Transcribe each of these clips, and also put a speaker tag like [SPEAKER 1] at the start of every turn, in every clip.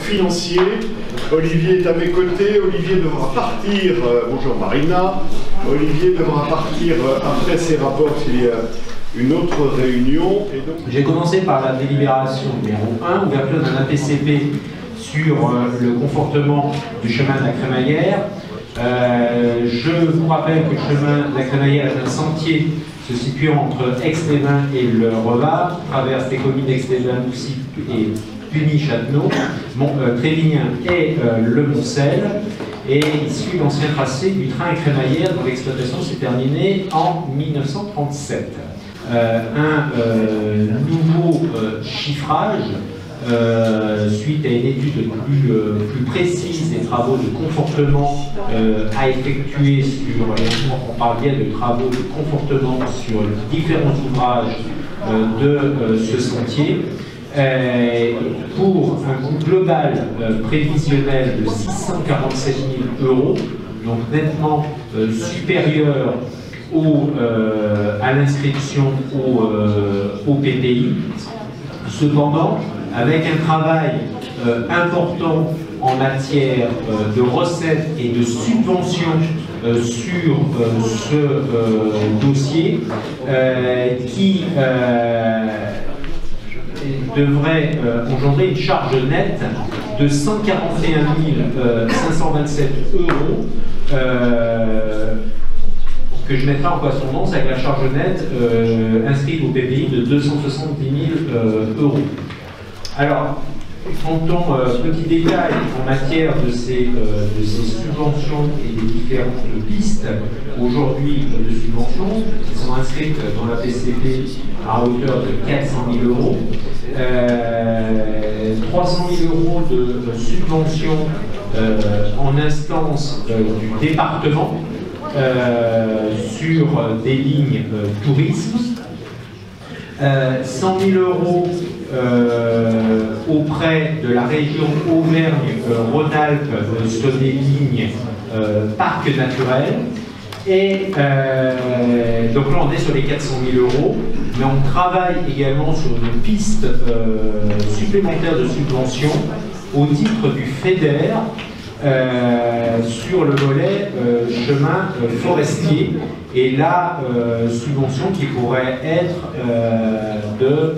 [SPEAKER 1] Financier, Olivier est à mes côtés. Olivier devra partir, bonjour Marina, Olivier devra partir après ses rapports s'il y a une autre réunion.
[SPEAKER 2] J'ai commencé par la délibération numéro 1, ouverture d'un APCP sur le confortement du chemin de la Crémaillère. Je vous rappelle que le chemin de la Crémaillère est un sentier se situant entre Aix-les-Bains et le Revard, traverse les communes d'Aix-les-Bains, Moussy et Puny-Châtenot, Trévignin et le Moncel, et il suit l'ancien tracé du train Crémaillère dont l'exploitation s'est terminée en 1937. Un nouveau chiffrage suite à une étude plus précise des travaux de confortement à effectuer sur, on parle bien de travaux de confortement sur différents ouvrages de ce sentier, pour un coût global prévisionnel de 647 000 €, donc nettement supérieur à l'inscription au PPI. Cependant, avec un travail important en matière de recettes et de subventions sur ce dossier, qui devrait engendrer une charge nette de 141 527 €, que je mettrai en correspondance avec la charge nette inscrite au PPI de 270 000 €. Alors, petit détail en matière de ces subventions et des différentes pistes aujourd'hui de subventions qui sont inscrites dans la PCP à hauteur de 400 000 €, 300 000 € de subventions en instance du département sur des lignes tourisme, 100 000 € auprès de la région Auvergne-Rhône-Alpes sur des lignes parc naturel. Et donc là on est sur les 400 000 €, mais on travaille également sur une piste supplémentaire de subvention au titre du FEDER sur le volet chemin forestier, et la subvention qui pourrait être de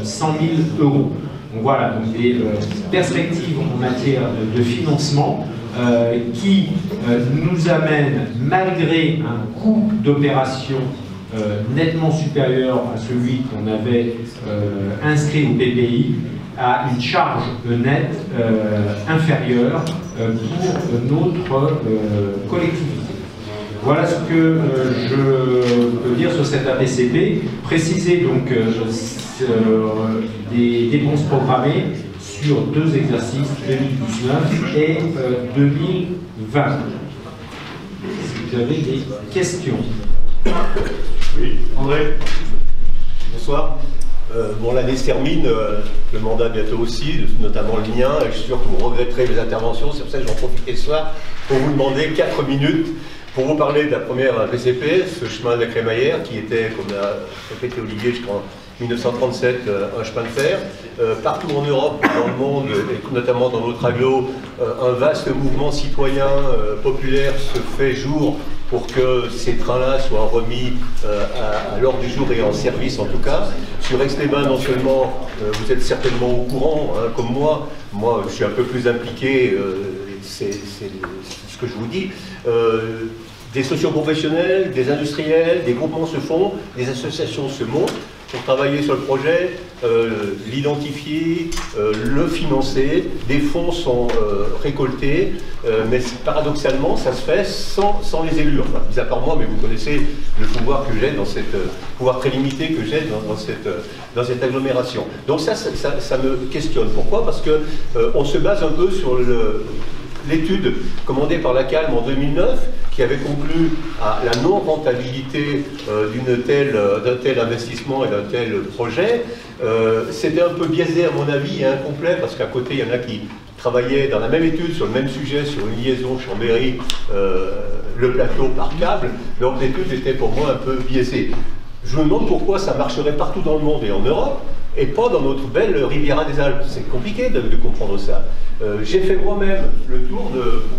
[SPEAKER 2] 100 000 €. Donc voilà, donc des perspectives en matière de financement qui nous amènent, malgré un coût d'opération nettement supérieur à celui qu'on avait inscrit au PPI, à une charge nette inférieure pour notre collectivité. Voilà ce que je peux dire sur cette APCP. Préciser donc des dépenses programmées sur 2 exercices, 2019 et 2020. Si vous avez des questions.
[SPEAKER 3] Oui, André. Bonsoir. Bon, l'année se termine, le mandat bientôt aussi, notamment le mien, et je suis sûr que vous regretterez mes interventions, c'est pour ça que j'en profite ce soir pour vous demander 4 minutes pour vous parler de la première PCP, ce chemin de la Crémaillère, qui était, comme l'a répété Olivier, jusqu'en 1937, un chemin de fer. Partout en Europe, dans le monde, et notamment dans notre agglo, un vaste mouvement citoyen populaire se fait jour pour que ces trains-là soient remis à l'ordre du jour et en service en tout cas. Sur Aix-les-Bains, non seulement, vous êtes certainement au courant, hein, comme moi je suis un peu plus impliqué, c'est ce que je vous dis. Des socioprofessionnels, des industriels, des groupements se font, des associations se montent pour travailler sur le projet, l'identifier, le financer. Des fonds sont récoltés, mais paradoxalement, ça se fait sans les élus. Enfin, mis à part moi, mais vous connaissez le pouvoir que j'ai dans cette pouvoir très limité que j'ai dans cette agglomération. Donc ça me questionne. Pourquoi? Parce que on se base un peu sur l'étude commandée par la CALM en 2009, qui avait conclu à la non-rentabilité d'un tel investissement et d'un tel projet. C'était un peu biaisé à mon avis et incomplet, parce qu'à côté, il y en a qui travaillaient dans la même étude sur le même sujet, sur une liaison Chambéry-Le Plateau par câble. Donc l'étude était pour moi un peu biaisée. Je me demande pourquoi ça marcherait partout dans le monde et en Europe, et pas dans notre belle Riviera des Alpes. C'est compliqué de comprendre ça. J'ai fait moi-même le tour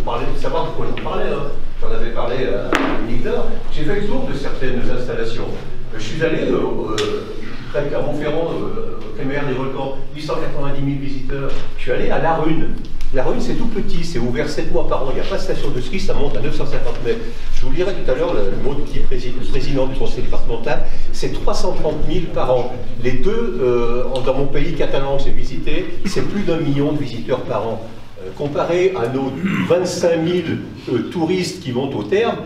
[SPEAKER 3] pour savoir de quoi j'en parlais, hein. J'en avais parlé à l'éditeur. J'ai fait le tour de certaines installations. Je suis allé près de Clermont-Ferrand, au Crémaillère des Volcans, 890 000 visiteurs. Je suis allé à La Rune. La Rune, c'est tout petit, c'est ouvert 7 mois par an. Il n'y a pas de station de ski, ça monte à 950 mètres. Je vous dirai tout à l'heure le mot du président du conseil départemental, c'est 330 000 par an. Les deux, dans mon pays catalan que j'ai visité, c'est plus d'1 million de visiteurs par an. Comparé à nos 25 000 touristes qui montent au terme,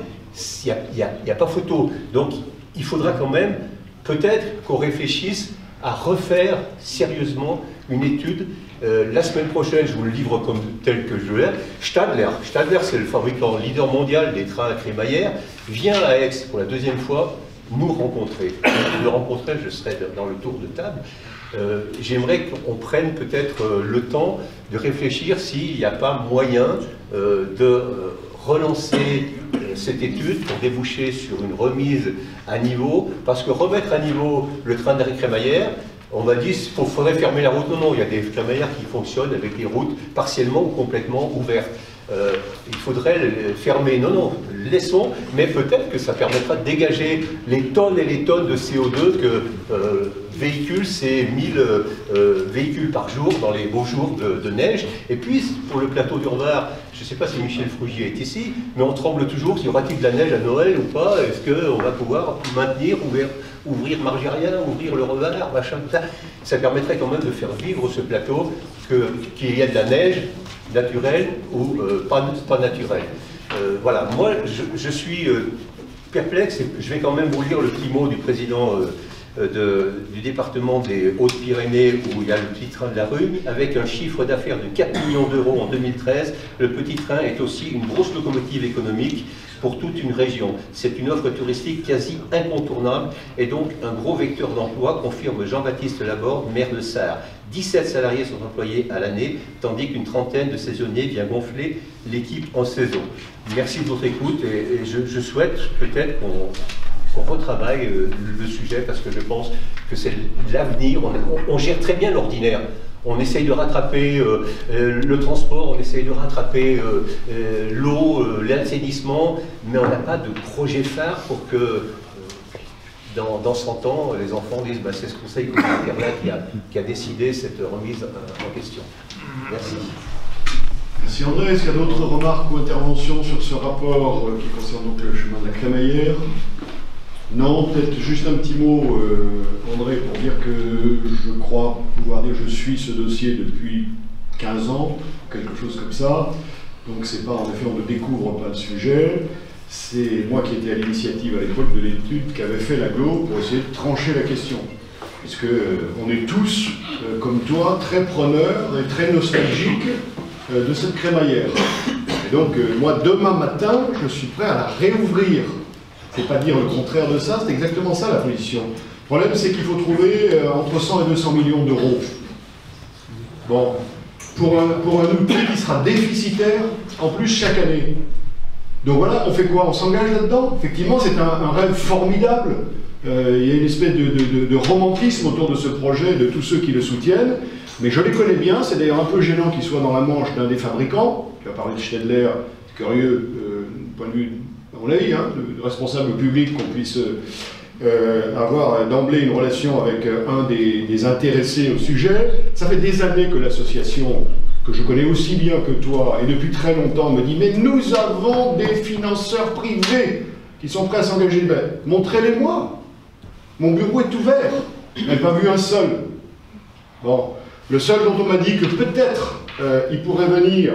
[SPEAKER 3] il n'y a pas photo. Donc, il faudra quand même, peut-être qu'on réfléchisse à refaire sérieusement une étude. La semaine prochaine, je vous le livre comme tel que je l'ai. Stadler, c'est le fabricant leader mondial des trains à crémaillère, vient à Aix pour la 2e fois nous rencontrer. Le rencontrer, je serai dans le tour de table. J'aimerais qu'on prenne peut-être le temps de réfléchir s'il n'y a pas moyen de relancer cette étude pour déboucher sur une remise à niveau, parce que remettre à niveau le train de crémaillère, on m'a dit qu'il faudrait fermer la route. Non, non, il y a des crémaillères qui fonctionnent avec les routes partiellement ou complètement ouvertes. Il faudrait les fermer. Non, non, laissons, mais peut-être que ça permettra de dégager les tonnes et les tonnes de CO2 que véhiculent ces 1000 véhicules par jour dans les beaux jours de neige. Et puis, pour le plateau d'Urbar, je ne sais pas si Michel Frugier est ici, mais on tremble toujours, y aura-t-il de la neige à Noël ou pas? Est-ce qu'on va pouvoir maintenir, ouvrir Margérien, ouvrir le Revard, machin, tout ça? Ça permettrait quand même de faire vivre ce plateau, qu'il y ait de la neige naturelle ou pas naturelle. Voilà, moi je suis perplexe, et je vais quand même vous lire le petit mot du président du département des Hautes-Pyrénées, où il y a le petit train de la Rune, avec un chiffre d'affaires de 4 millions d'euros en 2013. Le petit train est aussi une grosse locomotive économique pour toute une région. C'est une offre touristique quasi incontournable et donc un gros vecteur d'emploi, confirme Jean-Baptiste Laborde, maire de Sarre. 17 salariés sont employés à l'année, tandis qu'une trentaine de saisonniers vient gonfler l'équipe en saison. Merci de votre écoute et je souhaite peut-être qu'on retravaille le sujet, parce que je pense que c'est l'avenir. On gère très bien l'ordinaire. On essaye de rattraper le transport, on essaye de rattraper l'eau, l'assainissement, mais on n'a pas de projet phare pour que dans 100 ans, les enfants disent bah, c'est ce conseil communautaire-là qui a décidé cette remise en question. Merci.
[SPEAKER 1] Merci André. Est-ce qu'il y a d'autres remarques ou interventions sur ce rapport qui concerne donc le chemin de la crémaillère? Non, peut-être juste un petit mot, André, pour dire que je crois pouvoir dire que je suis ce dossier depuis 15 ans, quelque chose comme ça. Donc c'est pas, en effet, on ne découvre pas le sujet. C'est moi qui étais à l'initiative à l'époque de l'étude qu'avait fait l'AGLO pour essayer de trancher la question. Puisque on est tous, comme toi, très preneurs et très nostalgiques de cette crémaillère. Et donc, moi, demain matin, je suis prêt à la réouvrir. C'est pas dire le contraire de ça, c'est exactement ça la position. Le problème, c'est qu'il faut trouver entre 100 et 200 millions d'euros. Bon, pour un outil qui sera déficitaire, en plus, chaque année. Donc voilà, on fait quoi? On s'engage là-dedans? Effectivement, c'est un rêve formidable. Il y a une espèce de romantisme autour de ce projet, de tous ceux qui le soutiennent. Mais je les connais bien, c'est d'ailleurs un peu gênant qu'ils soient dans la manche d'un des fabricants. Tu as parlé de Stadler, c'est curieux, du point de vue, à mon avis, hein, de responsable public, qu'on puisse avoir d'emblée une relation avec un des intéressés au sujet. Ça fait des années que l'association, que je connais aussi bien que toi, et depuis très longtemps, me dit « Mais nous avons des financeurs privés qui sont prêts à s'engager. Ben, montrez-les-moi. Mon bureau est ouvert. Je n'ai pas vu un seul. » Bon, le seul dont on m'a dit que peut-être il pourrait venir,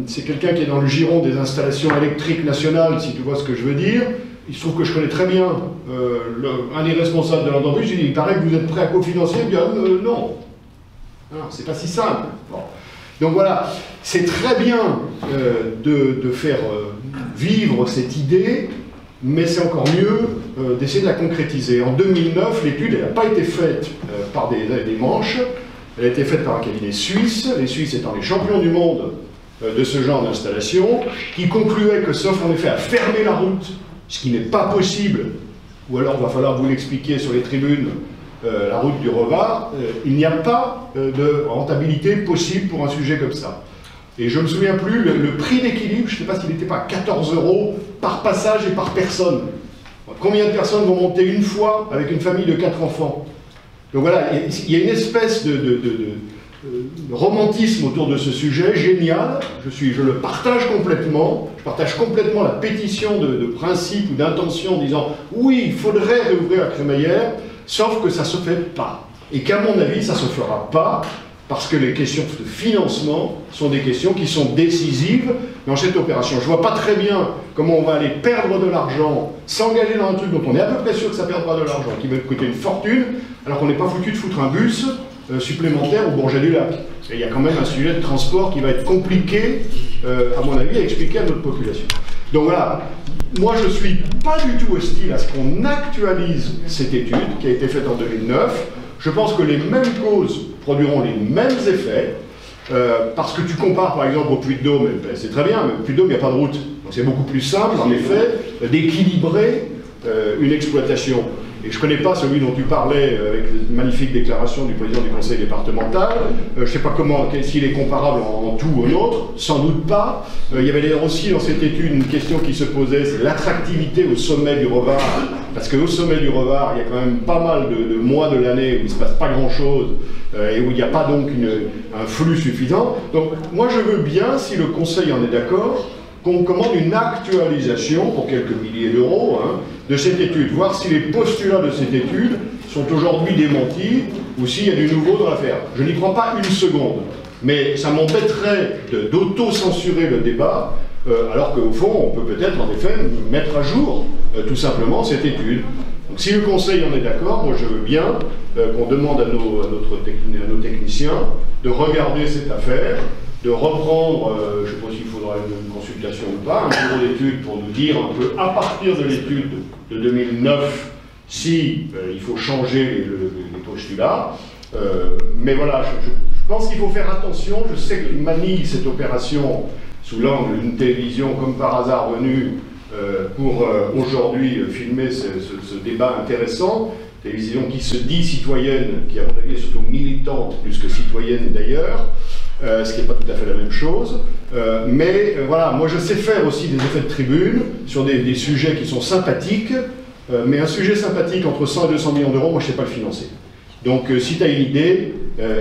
[SPEAKER 1] c'est quelqu'un qui est dans le giron des installations électriques nationales, si tu vois ce que je veux dire. Il se trouve que je connais très bien un des responsables de l'entreprise. J'ai dit, il paraît que vous êtes prêt à cofinancer. Bien, non. Non, c'est pas si simple. Bon. Donc voilà, c'est très bien de faire vivre cette idée, mais c'est encore mieux d'essayer de la concrétiser. En 2009, l'étude n'a pas été faite par des manches, elle a été faite par un cabinet suisse, les Suisses étant les champions du monde de ce genre d'installation, qui concluait que, sauf en effet à fermer la route, ce qui n'est pas possible, ou alors il va falloir vous l'expliquer sur les tribunes, la route du Revard, il n'y a pas de rentabilité possible pour un sujet comme ça. Et je ne me souviens plus, le prix d'équilibre, je ne sais pas s'il n'était pas 14 € par passage et par personne. Combien de personnes vont monter une fois avec une famille de 4 enfants? Donc voilà, il y a une espèce de romantisme autour de ce sujet, génial, je le partage complètement, je partage complètement la pétition de principe ou d'intention en disant oui, il faudrait réouvrir la crémaillère, sauf que ça ne se fait pas. Et qu'à mon avis, ça ne se fera pas, parce que les questions de financement sont des questions qui sont décisives dans cette opération. Je ne vois pas très bien comment on va aller perdre de l'argent, s'engager dans un truc dont on est à peu près sûr que ça perdra de l'argent, qui va coûter une fortune, alors qu'on n'est pas foutu de foutre un bus supplémentaire au Bourget-du-Lac. Et il y a quand même un sujet de transport qui va être compliqué, à mon avis, à expliquer à notre population. Donc voilà, moi je ne suis pas du tout hostile à ce qu'on actualise cette étude qui a été faite en 2009. Je pense que les mêmes causes produiront les mêmes effets, parce que tu compares par exemple au Puy-de-Dôme, c'est très bien, mais au Puy-de-Dôme il n'y a pas de route. Donc c'est beaucoup plus simple, en effet, d'équilibrer une exploitation. Et je ne connais pas celui dont tu parlais avec une magnifique déclaration du président du conseil départemental. Je ne sais pas s'il est comparable en tout au nôtre, sans doute pas. Il y avait d'ailleurs aussi dans cette étude une question qui se posait, c'est l'attractivité au sommet du Revard. Parce qu'au sommet du Revard, il y a quand même pas mal de mois de l'année où il ne se passe pas grand-chose et où il n'y a pas donc un flux suffisant. Donc moi je veux bien, si le conseil en est d'accord, qu'on commande une actualisation pour quelques milliers d'euros de cette étude, voir si les postulats de cette étude sont aujourd'hui démentis ou s'il y a du nouveau dans l'affaire. Je n'y crois pas une seconde, mais ça m'embêterait d'auto-censurer le débat, alors qu'au fond, on peut peut-être en effet mettre à jour tout simplement cette étude. Donc si le conseil en est d'accord, moi je veux bien qu'on demande à nos techniciens de regarder cette affaire, de reprendre, je ne sais pas s'il faudra une consultation ou pas, un bureau d'études pour nous dire un peu, à partir de l'étude de 2009, si il faut changer les postulats. Mais voilà, je pense qu'il faut faire attention. Je sais qu'ils manient cette opération sous l'angle d'une télévision comme par hasard venue pour aujourd'hui filmer ce débat intéressant. Télévision qui se dit citoyenne, qui à mon avis est surtout militante plus que citoyenne d'ailleurs. Ce qui n'est pas tout à fait la même chose. Mais voilà, moi je sais faire aussi des effets de tribune sur des sujets qui sont sympathiques, mais un sujet sympathique entre 100 et 200 millions d'euros, moi je ne sais pas le financer. Donc si tu as une idée,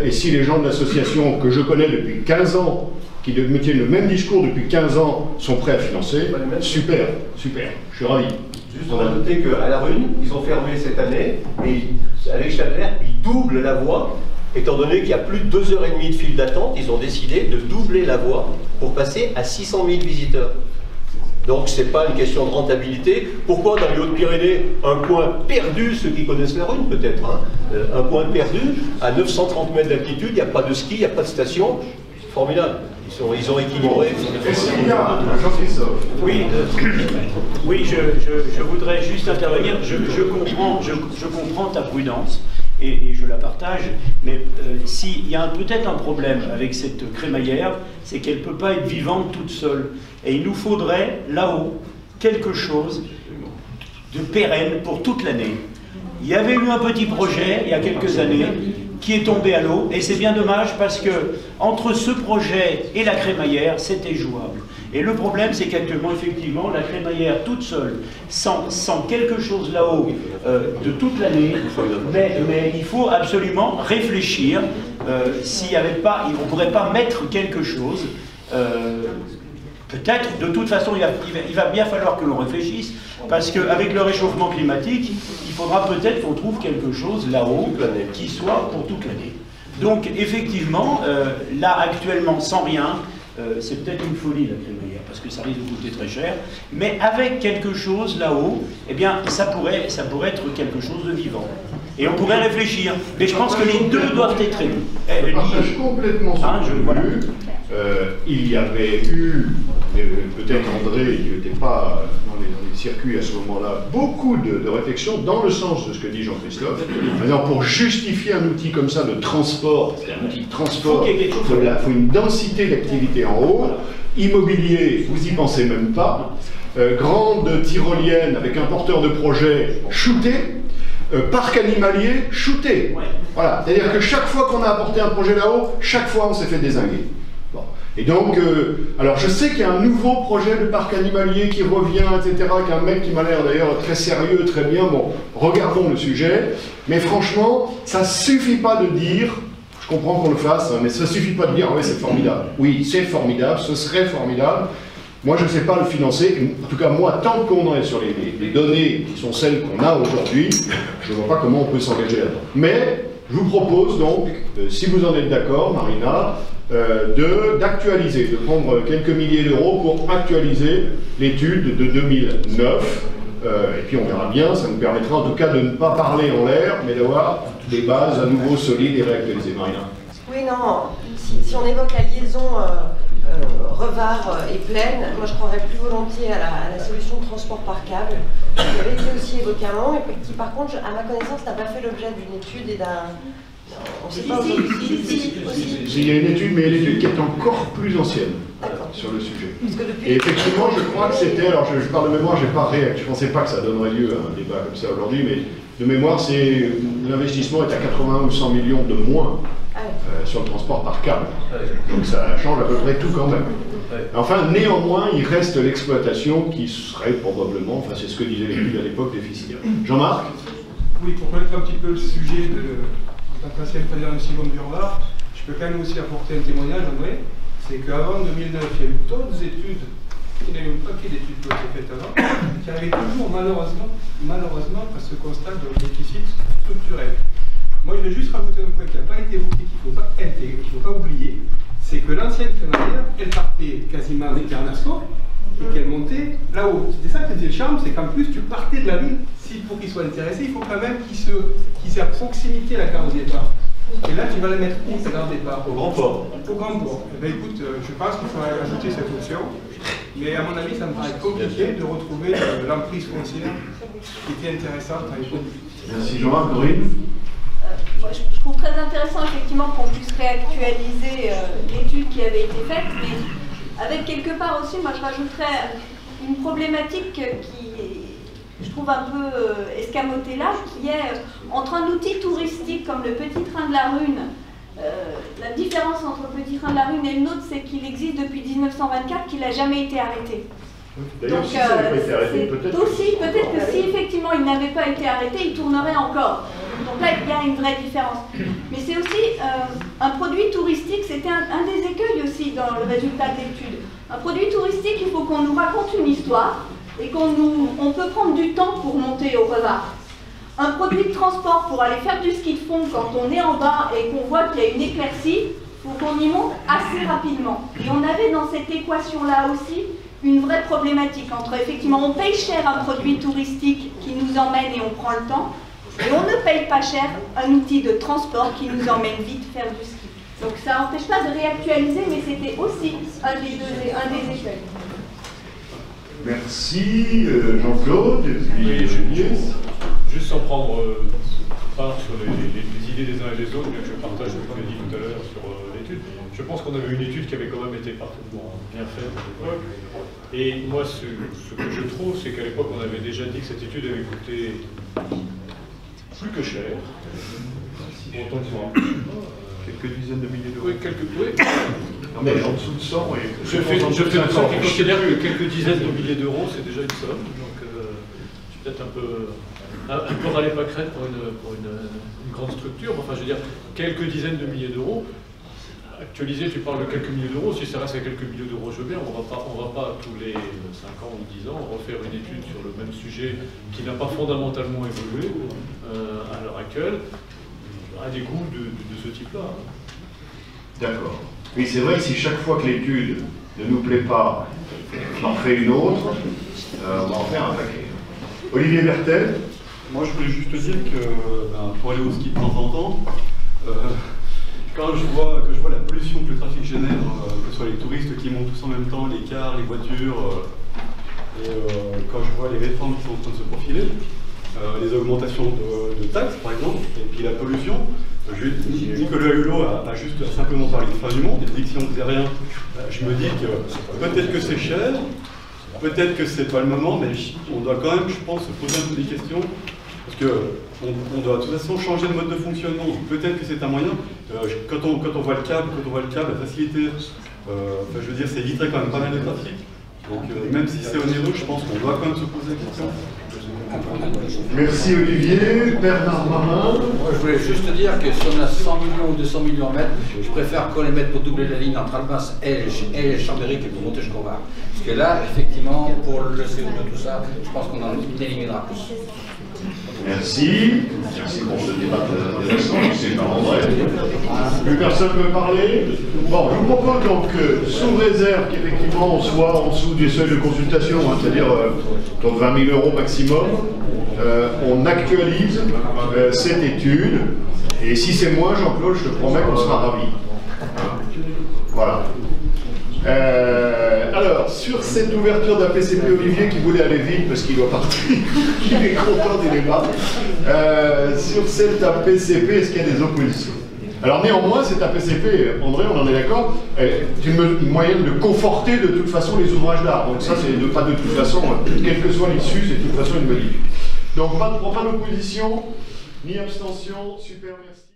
[SPEAKER 1] et si les gens de l'association que je connais depuis 15 ans, qui me tiennent le même discours depuis 15 ans, sont prêts à financer, super, super, je suis ravi.
[SPEAKER 3] Juste on va noter qu'à La Rune, ils ont fermé cette année, et avec Chalder, ils doublent la voie. Étant donné qu'il y a plus de 2 h 30 de file d'attente, ils ont décidé de doubler la voie pour passer à 600 000 visiteurs. Donc ce n'est pas une question de rentabilité. Pourquoi dans les Hautes-Pyrénées, un coin perdu, ceux qui connaissent la Rune peut-être, un coin perdu, à 930 mètres d'altitude, il n'y a pas de ski, il n'y a pas de station, c'est formidable. Ils ont équilibré.
[SPEAKER 4] Oui, je voudrais juste intervenir. Je comprends ta prudence. Et je la partage, mais s'il y a peut-être un problème avec cette crémaillère, c'est qu'elle ne peut pas être vivante toute seule. Et il nous faudrait, là-haut, quelque chose de pérenne pour toute l'année. Il y avait eu un petit projet, il y a quelques années, qui est tombé à l'eau, et c'est bien dommage parce que entre ce projet et la crémaillère, c'était jouable. Et le problème, c'est qu'actuellement, effectivement, la crémaillère toute seule, sans quelque chose là-haut de toute l'année, mais il faut absolument réfléchir s'il n'y avait pas, on ne pourrait pas mettre quelque chose. Peut-être, de toute façon, il va bien falloir que l'on réfléchisse, parce qu'avec le réchauffement climatique, il faudra peut-être qu'on trouve quelque chose là-haut qui soit pour toute l'année. Donc, effectivement, là, actuellement, sans rien, c'est peut-être une folie la crémaillère, parce que ça risque de coûter très cher, mais avec quelque chose là-haut, eh bien, ça pourrait être quelque chose de vivant. Et on pourrait réfléchir. Mais je pense que les deux doivent être traités.
[SPEAKER 1] Je partage complètement ce point de vue. Il y avait eu, peut-être André, il n'était pas dans les circuits à ce moment-là, beaucoup de réflexions dans le sens de ce que dit Jean-Christophe. Maintenant, pour justifier un outil comme ça de transport, c'est un outil de transport, il faut une densité d'activité en haut. Immobilier, vous y pensez même pas. Grande tyrolienne avec un porteur de projet shooté. parc animalier shooté.
[SPEAKER 4] Ouais.
[SPEAKER 1] Voilà, c'est-à-dire que chaque fois qu'on a apporté un projet là-haut, chaque fois on s'est fait dézinguer. Bon. Et donc, alors je sais qu'il y a un nouveau projet de parc animalier qui revient, etc., qu'un mec qui m'a l'air d'ailleurs très sérieux, très bien, bon, regardons le sujet, mais franchement, ça suffit pas de dire, je comprends qu'on le fasse, hein, mais ça suffit pas de dire, oui c'est formidable. Oui, c'est formidable, ce serait formidable. Moi, je ne sais pas le financer. En tout cas, moi, tant qu'on est sur les données qui sont celles qu'on a aujourd'hui, je ne vois pas comment on peut s'engager là-dedans. Mais je vous propose donc, si vous en êtes d'accord, Marina, d'actualiser, de prendre quelques milliers d'euros pour actualiser l'étude de 2009. Et puis on verra bien, ça nous permettra en tout cas de ne pas parler en l'air, mais d'avoir des bases à nouveau solides et réactualisées. Marina.
[SPEAKER 5] Oui, non, si on évoque la liaison Revard et Plaine, moi je croirais plus volontiers à la solution de transport par câble, qui avait été aussi évoquée à un moment, et qui par contre, à ma connaissance, n'a pas fait l'objet d'une étude et d'un... On ne sait pas
[SPEAKER 1] aussi. Il y a une étude, mais il y a une étude qui est encore plus ancienne sur le sujet. Et effectivement, je crois que c'était, alors je parle de mémoire, je ne pensais pas que ça donnerait lieu à un débat comme ça aujourd'hui, mais de mémoire, l'investissement est à 80 ou 100 millions de moins sur le transport par câble. Donc ça change à peu près tout quand même. Enfin, néanmoins, il reste l'exploitation qui serait probablement, enfin c'est ce que disait l'étude à l'époque, déficitaire. Jean-Marc?
[SPEAKER 6] Oui, pour connaître un petit peu le sujet en tant qu'ancien président de Simon Durvar, je peux quand même aussi apporter un témoignage, André, c'est qu'avant 2009, il y a eu d'autres études, il y a eu un paquet d'études qui ont été faites avant, qui arrivaient toujours malheureusement à ce constat de déficit structurel. Moi, je vais juste rajouter un point qui n'a pas été évoqué, qu'il ne faut pas oublier, c'est que l'ancienne crémaillère, elle partait quasiment des Carnasco et qu'elle montait là-haut. C'était ça qui était le charme, c'est qu'en plus, tu partais de la ville. Pour qu'ils soient intéressés, il faut quand même qu'ils aient à proximité la gare au départ. Et là, tu vas la mettre où, cette gare au départ?
[SPEAKER 3] Au Grand Port.
[SPEAKER 6] Au Grand Port. Eh bien, écoute, je pense qu'il faudrait ajouter cette option. Mais à mon avis, ça me paraît compliqué de retrouver l'emprise foncière qui était intéressante à l'époque.
[SPEAKER 1] Merci Jean-Marc. Corinne?
[SPEAKER 7] Moi, je trouve très intéressant effectivement qu'on puisse réactualiser l'étude qui avait été faite, mais avec quelque part aussi, moi je rajouterais une problématique qui, je trouve un peu escamotée là, qui est entre un outil touristique comme le Petit Train de la Rune. La différence entre le Petit Train de la Rune et le nôtre, c'est qu'il existe depuis 1924, qu'il n'a jamais été arrêté.
[SPEAKER 1] D'ailleurs, si ça n'avait pas été arrêté, peut-être
[SPEAKER 7] que si effectivement il n'avait pas été arrêté, il tournerait encore. Donc là, il y a une vraie différence. Mais c'est aussi un produit touristique, c'était un des écueils aussi dans le résultat de l'étude. Un produit touristique, il faut qu'on nous raconte une histoire et on peut prendre du temps pour monter au Revard. Un produit de transport pour aller faire du ski de fond quand on est en bas et qu'on voit qu'il y a une éclaircie, il faut qu'on y monte assez rapidement. Et on avait dans cette équation-là aussi une vraie problématique entre effectivement on paye cher un produit touristique qui nous emmène et on prend le temps, et on ne paye pas cher un outil de transport qui nous emmène vite faire du ski. Donc ça n'empêche pas de réactualiser, mais c'était aussi un des écueils.
[SPEAKER 1] Merci Jean-Claude, et puis Juliette.
[SPEAKER 8] Juste sans prendre part sur les idées des uns et des autres, bien que je partage ce que tu as dit tout à l'heure sur l'étude, je pense qu'on avait une étude qui avait quand même été parfaitement bien faite à l'époque. Et moi, ce que je trouve, c'est qu'à l'époque, on avait déjà dit que cette étude avait coûté plus que cher. Autant que moi.
[SPEAKER 1] Quelques dizaines de milliers d'euros.
[SPEAKER 8] Oui, oui.
[SPEAKER 1] Non, mais en dessous de 100, oui.
[SPEAKER 8] Je fais une somme qui considère que quelques dizaines de milliers d'euros, c'est déjà une somme. Donc, je suis peut-être un peu râler pas crête pour une grande structure. Enfin, je veux dire, quelques dizaines de milliers d'euros. Actualisé, tu parles de quelques milliers d'euros. Si ça reste à quelques milliers d'euros, je veux bien. On va pas tous les 5 ans ou 10 ans refaire une étude sur le même sujet qui n'a pas fondamentalement évolué à l'heure actuelle, à des coûts de ce type-là.
[SPEAKER 1] D'accord. Oui, c'est vrai que si chaque fois que l'étude ne nous plaît pas, on en fait une autre, on va en faire un paquet. Olivier Bertel.
[SPEAKER 9] Moi, je voulais juste te dire que pour aller au ski de temps en temps, quand je vois la pollution que le trafic génère, que ce soit les touristes qui montent tous en même temps, les cars, les voitures, et quand je vois les réformes qui sont en train de se profiler, les augmentations de taxes par exemple, et puis la pollution, Nicolas Hulot a juste simplement parlé de fin du monde, et si on ne faisait rien, je me dis que peut-être que c'est cher, peut-être que c'est pas le moment, mais on doit quand même, je pense, se poser un peu des questions. Parce on doit de toute façon changer de mode de fonctionnement. Peut-être que c'est un moyen. Quand on voit le câble, la facilité, enfin, je veux dire, ça éviterait quand même pas mal de trafic. Donc même si c'est onéreux, je pense qu'on doit quand même se poser la question.
[SPEAKER 1] Merci Olivier. Bernard Marin.
[SPEAKER 10] Moi, je voulais juste dire que si on a 100 millions ou 200 millions à mettre, je préfère qu'on les mette pour doubler la ligne entre Almas et Chambéry que pour monter jusqu'au Var. Parce que là, effectivement, pour le CO2, tout ça, je pense qu'on en éliminera plus.
[SPEAKER 1] Merci. Merci pour ce débat très intéressant. C'est André. Plus personne ne veut parler. Bon, je vous propose donc, sous réserve qu'effectivement on soit en dessous du seuil de consultation, hein, c'est-à-dire autour de 20 000 € maximum, on actualise cette étude. Et si c'est moins, Jean-Claude, je te promets qu'on sera ravis. Voilà. Alors, sur cette ouverture d'un PCP, Olivier qui voulait aller vite parce qu'il doit partir, il est content du débat. Sur cet APCP, est-ce qu'il y a des oppositions? Alors néanmoins, cet APCP, André, on en est d'accord, est une moyenne de conforter de toute façon les ouvrages d'art. Donc ça, c'est pas de toute façon, quelle que soit l'issue, c'est de toute façon une bonne idée. Donc pas d'opposition, ni abstention, super, merci.